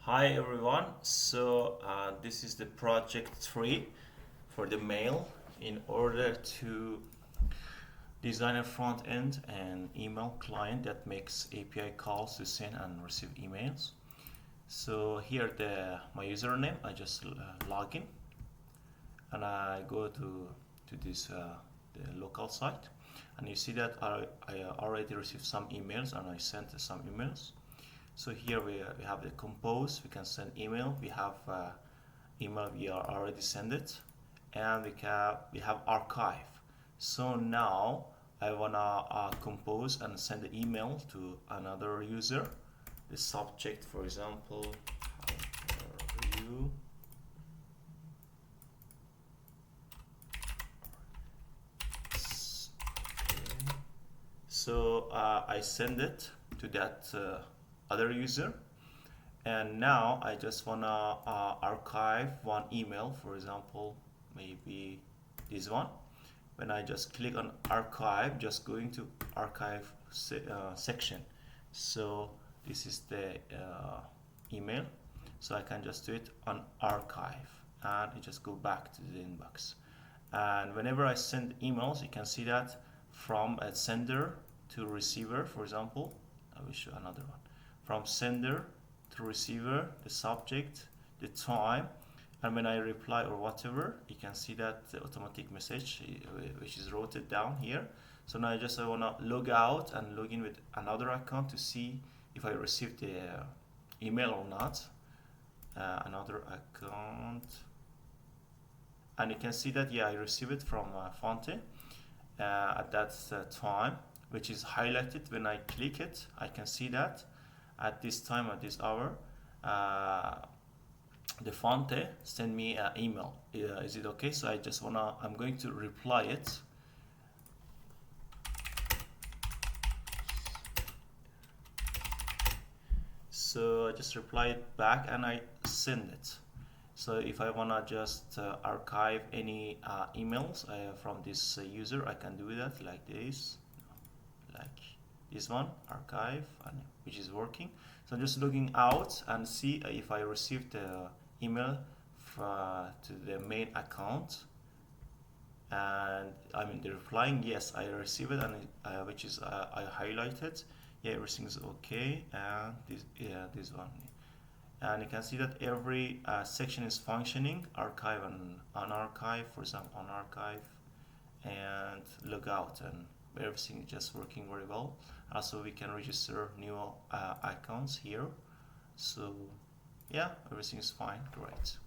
Hi everyone. This is the project 3 for the mail in order to design a front end and email client that makes API calls to send and receive emails. So here my username, I just log in and I go to this the local site, and you see that I already received some emails and I sent some emails. So here we have the compose, we can send email, we have email we are already sent it, and we have archive. So now I wanna compose and send the email to another user. The subject, for example, how are you? Okay. So I send it to that other user, and now I just wanna archive one email, for example, maybe this one. When I just click on archive, just going to archive section. So this is the email, so I can just do it on archive and it just go back to the inbox. And whenever I send emails, you can see that from a sender to receiver, for example, I will show another one. From sender to receiver, the subject, the time, and when I reply or whatever, you can see that the automatic message which is wrote down here. So now I want to log out and log in with another account to see if I received the email or not. Another account, and you can see that I received it from Fonte at that time, which is highlighted. When I click it, I can see that at this time, at this hour, the Fonte send me an email. Is it okay? So I'm going to reply it. So I just reply it back and I send it. So if I wanna just archive any emails from this user, I can do that like this one, archive, and which is working. So I'm just logging out and see if I received the email to the main account, and I mean the replying yes, I received it, and which is I highlighted. Yeah, everything's okay, and this one, and you can see that every section is functioning. Archive and unarchive, for example, unarchive and logout, and everything is just working very well. Also, we can register new accounts here. So yeah, everything is fine. Great.